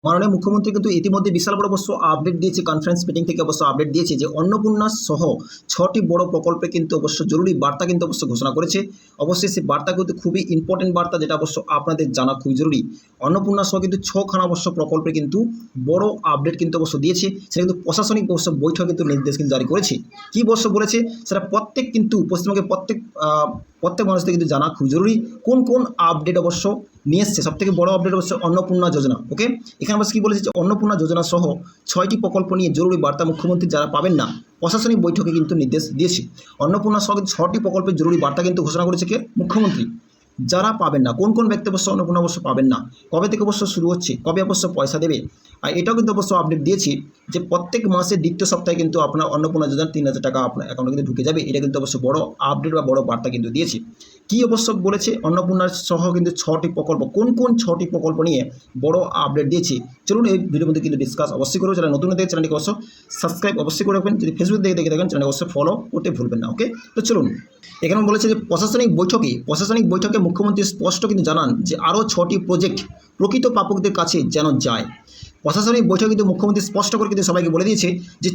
মাননীয় মুখ্যমন্ত্রী কিন্তু ইতিমধ্যে বিশাল বড় অবশ্য আপডেট দিয়েছে, কনফারেন্স মিটিং থেকে অবশ্য আপডেট দিয়েছে যে অন্নপূর্ণা সহ 6টি বড় প্রকল্পে কিন্তু অবশ্য জরুরি বার্তা কিন্তু অবশ্য ঘোষণা করেছে। অবশ্যই সেই বার্তা কিন্তু খুবই ইম্পর্টেন্ট বার্তা, যেটা অবশ্য আপনাদের জানা খুবই জরুরি। অন্নপূর্ণা সহ কিন্তু 6খানা অবশ্য প্রকল্পে কিন্তু বড় আপডেট কিন্তু অবশ্য দিয়েছে। সেটা কিন্তু প্রশাসনিক অবশ্য বৈঠক কিন্তু নির্দেশ কিন্তু জারি করেছে। কী অবশ্য বলেছে সেটা প্রত্যেক কিন্তু পশ্চিমবঙ্গের প্রত্যেক মানুষদের কিন্তু জানা খুব জরুরি। কোন কোন আপডেট অবশ্য নিয়ে এসছে, সবথেকে বড় আপডেট অবশ্য অন্নপূর্ণা যোজনা। ওকে, এখানে অবশ্য কী বলেছে যে অন্নপূর্ণা যোজনা সহ 6টি প্রকল্প নিয়ে জরুরি বার্তা মুখ্যমন্ত্রী যারা পাবেন না প্রশাসনিক বৈঠকে কিন্তু নির্দেশ দিয়েছে। অন্নপূর্ণা সহ 6টি প্রকল্পের জরুরি বার্তা কিন্তু ঘোষণা করেছে কে? মুখ্যমন্ত্রী। যারা পাবেন না, কোন কোন ব্যক্তি অবশ্য অন্নপূর্ণা অবশ্য পাবেন না, কবে থেকে অবশ্য শুরু হচ্ছে, কবে অবশ্য পয়সা দেবে, আর এটাও কিন্তু অবশ্য আপডেট দিয়েছি যে প্রত্যেক মাসের দ্বিতীয় সপ্তাহে কিন্তু আপনার অন্নপূর্ণা যোজনা 3000 টাকা আপনার অ্যাকাউন্টে কিন্তু ঢুকে যাবে। এটা কিন্তু অবশ্য বড় আপডেট বা বড় বার্তা কিন্তু দিয়েছি। কী অবশ্য বলেছে অন্নপূর্ণার সহ কিন্তু 6টি প্রকল্প, কোন কোন 6টি প্রকল্প নিয়ে বড় আপডেট দিয়েছি, চলুন এই ভিডিওর মধ্যে কিন্তু ডিসকাস অবশ্যই করবো। যারা নতুন দেখে চ্যানেলটিকে অবশ্য সাবস্ক্রাইব অবশ্যই করে রাখবেন, যদি ফেসবুক দেখে থাকেন চ্যানেলকে অবশ্যই ফলো করতে ভুলবেন না। ওকে, তো চলুন। এখানে বলেছে যে প্রশাসনিক বৈঠকে মুখ্যমন্ত্রী স্পষ্ট কিন্তু জানান যে আরও 6টি প্রজেক্ট প্রকৃত প্রাপকদের কাছে যেন যায়। প্রশাসনিক বৈঠকে কিন্তু মুখ্যমন্ত্রী স্পষ্ট করে কিন্তু সবাইকে বলে দিয়েছে যে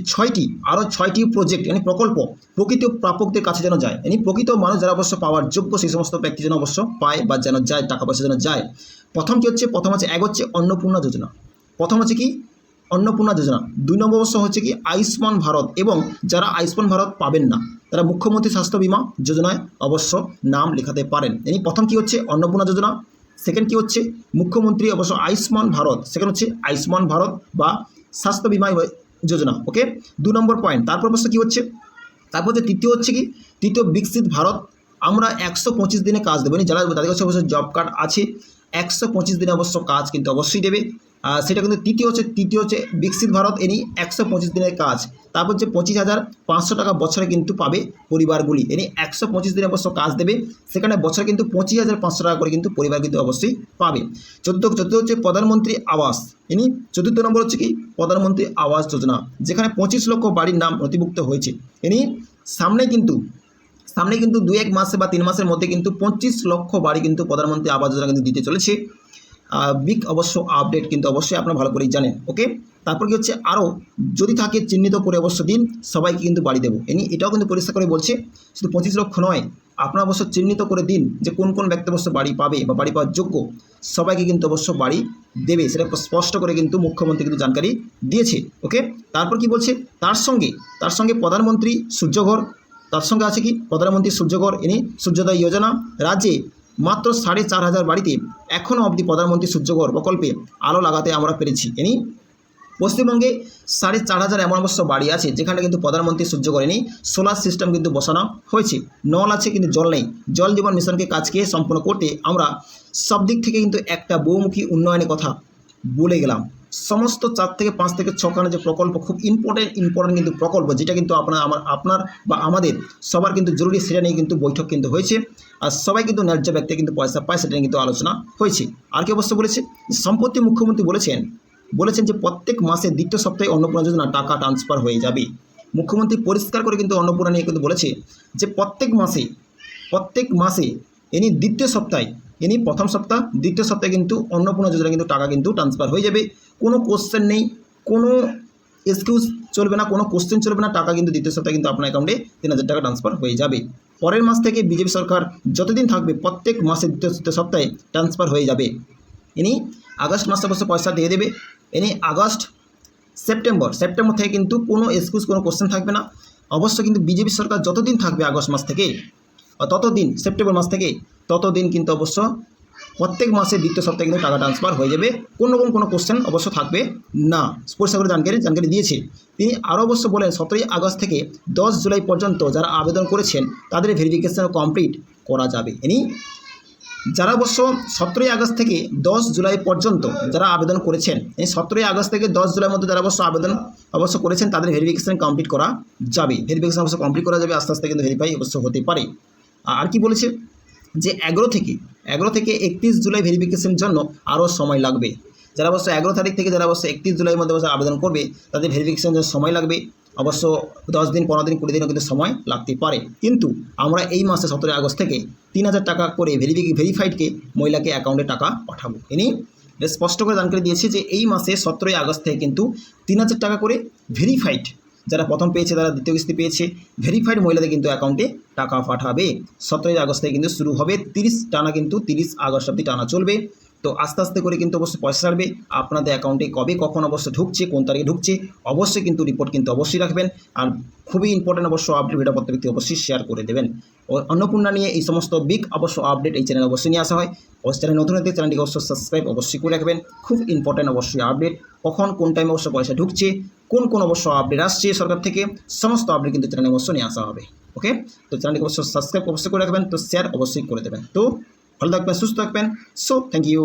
আরও ছয়টি প্রজেক্ট প্রকল্প প্রকৃত প্রাপকদের কাছে যেন যায়, প্রকৃত মানুষ যারা অবশ্য পাওয়ার যোগ্য সেই সমস্ত ব্যক্তি যেন অবশ্য পায় বা যেন যায়, টাকা পয়সা যেন যায়। প্রথম হচ্ছে এক হচ্ছে অন্নপূর্ণা যোজনা। প্রথম হচ্ছে কি অন্নপূর্ণা যোজনা। 2 নম্বর অবশ্য হচ্ছে কি আয়ুষ্মান ভারত, এবং যারা আয়ুষ্মান ভারত পাবেন না তারা মুখ্যমন্ত্রী স্বাস্থ্য বিমা যোজনায় অবশ্য নাম লেখাতে পারেন। প্রথম কি হচ্ছে অন্নপূর্ণা যোজনা, সেকেন্ড কি হচ্ছে মুখ্যমন্ত্রী অবশ্য আয়ুষ্মান ভারত, সেকেন্ড হচ্ছে আয়ুষ্মান ভারত বা স্বাস্থ্য বিমা যোজনা। ওকে, 2 নম্বর পয়েন্ট। তারপর অবশ্য কী হচ্ছে, তারপর তৃতীয় বিকশিত ভারত। আমরা 125 দিনে কাজ দেবো, যাদের কাছে অবশ্য জব কার্ড আছে 125 দিনে অবশ্য কাজ কিন্তু অবশ্যই দেবে। সেটা কিন্তু তৃতীয় হচ্ছে বিকশিত ভারত, 125 দিনের কাজ। তারপর হচ্ছে 25,500 টাকা বছরে কিন্তু পাবে পরিবারগুলি, 125 দিনে অবশ্য কাজ দেবে, সেখানে বছরে কিন্তু 25,500 টাকা করে কিন্তু পরিবার কিন্তু অবশ্যই পাবে। চতুর্থ হচ্ছে প্রধানমন্ত্রী আবাস, 4th নম্বর হচ্ছে কি প্রধানমন্ত্রী আবাস যোজনা, যেখানে 25 লক্ষ বাড়ির নাম নথিভুক্ত হয়েছে। সামনে কিন্তু 2-1 মাসে বা 3 মাসের মধ্যে কিন্তু 25 লক্ষ বাড়ি কিন্তু প্রধানমন্ত্রী আবাস যোজনা কিন্তু দিতে চলেছে। বিগ অবশ্য আপডেট কিন্তু অবশ্যই আপনারা ভালো করেই জানেন। ওকে, তারপর কি হচ্ছে আরও যদি থাকে চিহ্নিত করে অবশ্য দিন, সবাইকে কিন্তু বাড়ি দেবো। এটাও কিন্তু পরিষ্কার করে বলছে, শুধু 25 লক্ষ নয়, আপনারা অবশ্য চিহ্নিত করে দিন যে কোন কোন ব্যক্তি অবশ্য বাড়ি পাবে বা বাড়ি পাওয়ার যোগ্য, সবাইকে কিন্তু অবশ্য বাড়ি দেবে, সেটা স্পষ্ট করে কিন্তু মুখ্যমন্ত্রী কিন্তু জানকারি দিয়েছে। ওকে, তারপর কি বলছে, তার সঙ্গে প্রধানমন্ত্রী সূর্যঘর, তার সঙ্গে আছে কি প্রধানমন্ত্রী সূর্যঘর, সূর্যোদয় যোজনা। রাজ্যে মাত্র 4,500 বাড়িতে এখনও অবধি প্রধানমন্ত্রী সূর্যঘর প্রকল্পে আলো লাগাতে আমরা পেরেছি। পশ্চিমবঙ্গে 4,500 এমন অবশ্য বাড়ি আছে যেখানে কিন্তু প্রধানমন্ত্রী সূর্যঘর সোলার সিস্টেম কিন্তু বসানো হয়েছে। নল আছে কিন্তু জল নেই। জল জীবন মিশনকে কাজকে সম্পূর্ণ করতে আমরা সব দিক থেকে কিন্তু একটা বহুমুখী উন্নয়নের কথা বলে গেলাম। সমস্ত 4 থেকে 5 থেকে 6খানা যে প্রকল্প খুব ইম্পর্টেন্ট কিন্তু প্রকল্প, যেটা কিন্তু আপনার বা আমাদের সবার কিন্তু জরুরি, সেটা নিয়ে কিন্তু বৈঠক কিন্তু হয়েছে। আর সবাই কিন্তু ন্যায্য ব্যক্তি কিন্তু পয়সা পায়, সেটা নিয়ে কিন্তু আলোচনা হয়েছে। আর কি অবশ্য বলেছে, সম্প্রতি মুখ্যমন্ত্রী বলেছেন যে প্রত্যেক মাসে দ্বিতীয় সপ্তাহে অন্নপূর্ণা যোজনা টাকা ট্রান্সফার হয়ে যাবে। মুখ্যমন্ত্রী পরিষ্কার করে কিন্তু অন্নপূর্ণা নিয়ে কিন্তু বলেছে যে প্রত্যেক মাসে দ্বিতীয় সপ্তাহে প্রথম সপ্তাহ দ্বিতীয় সপ্তাহে কিন্তু অন্নপূর্ণা যোজনা কিন্তু টাকা কিন্তু ট্রান্সফার হয়ে যাবে। কোনো কোশ্চেন নেই, কোনো এক্সকিউজ চলবে না, কোনো কোশ্চেন চলবে না, টাকা কিন্তু দ্বিতীয় সপ্তাহে কিন্তু আপনার অ্যাকাউন্টে 3,000 টাকা ট্রান্সফার হয়ে যাবে। পরের মাস থেকে বিজেপি সরকার যতদিন থাকবে প্রত্যেক মাসে দ্বিতীয় সপ্তাহে ট্রান্সফার হয়ে যাবে। আগস্ট মাসে অবশ্য পয়সা দিয়ে দেবে। আগস্ট সেপ্টেম্বর থেকে কিন্তু কোনো এক্সকিউজ, কোনো কোশ্চেন থাকবে না। অবশ্য কিন্তু বিজেপি সরকার যতদিন থাকবে আগস্ট মাস থেকে ততদিন, সেপ্টেম্বর মাস থেকে ততদিন কিন্তু অবশ্য প্রত্যেক মাসে দ্বিতীয় সপ্তাহে কিন্তু টাকা ট্রান্সফার হয়ে যাবে। কোনো কোশ্চেন অবশ্য থাকবে না, পরিষ্কার করে জানকারি দিয়েছে। তিনি আরও অবশ্য বলেন 17 আগস্ট থেকে 10 জুলাই পর্যন্ত যারা আবেদন করেছেন তাদের ভেরিফিকেশন কমপ্লিট করা যাবে। যারা অবশ্য 17 আগস্ট থেকে 10 জুলাই পর্যন্ত যারা আবেদন করেছেন, 17 আগস্ট থেকে 10 জুলাইয়ের মধ্যে যারা আবেদন করেছেন তাদের ভেরিফিকেশন কমপ্লিট করা যাবে। ভেরিফিকেশন অবশ্য কমপ্লিট করা যাবে, আস্তে আস্তে কিন্তু ভেরিফাই অবশ্য হতে পারে। আর কি বলেছে যে 11 থেকে 31 জুলাই ভেরিফিকেশনের জন্য আরও সময় লাগবে। যারা অবশ্য 11 তারিখ থেকে যারা অবশ্য 31 জুলাইয়ের মধ্যে আবেদন করবে তাদের ভেরিফিকেশনের জন্য সময় লাগবে। অবশ্য 10 দিন, 15 দিন, 20 দিনও কিন্তু সময় লাগতে পারে। কিন্তু আমরা এই মাসে 17 আগস্ট থেকে 3,000 টাকা করে ভেরিফাইডকে মহিলাকে অ্যাকাউন্টে টাকা পাঠাবো। এটা স্পষ্ট করে জানকারি দিয়েছে যে এই মাসে 17ই আগস্ট থেকে কিন্তু 3,000 টাকা করে ভেরিফাইড, যারা প্রথম পেয়েছে তারা দ্বিতীয় কিস্তি পেয়েছে, ভেরিফাইড মহিলাদের কিন্তু অ্যাকাউন্টে টাকা পাঠাবে। 17ই আগস্ট থেকে কিন্তু শুরু হবে, 30 আগস্ট অবধি টানা চলবে। তো আস্তে আস্তে করে কিন্তু অবশ্যই পয়সা ছাড়বে আপনাদের অ্যাকাউন্টে। কবে কখন অবশ্যই ঢুকছে, কোন তারিখে ঢুকছে, অবশ্যই কিন্তু রিপোর্ট কিন্তু অবশ্যই রাখবেন। আর খুবই ইম্পর্টেন্ট অবশ্য আপডেট ভিডিও প্রত্যেক ব্যক্তি অবশ্যই শেয়ার করে দেবেন। ও অন্নপূর্ণা নিয়ে এই সমস্ত বিগ অবশ্য আপডেট এই চ্যানেলে অবশ্যই নিয়ে আসা হয়। অবশ্যই চ্যানেল নতুন হতে চ্যানেলটিকে অবশ্যই সাবস্ক্রাইব অবশ্যই করে রাখবেন। খুব ইম্পর্টেন্ট অবশ্যই আপডেট, কখন কোন টাইমে অবশ্য পয়সা ঢুকছে, কোন অবশ্য আপডেট আসছে সরকার থেকে, সমস্ত আপডেট কিন্তু চ্যানেলে অবশ্যই নিয়ে আসা হবে। ওকে, তো চ্যানেলটিকে অবশ্যই সাবস্ক্রাইব অবশ্যই করে রাখবেন, তো শেয়ার অবশ্যই করে দেবেন। তো ভালো থাকবেন, সুস্থ থাকবেন। So thank you.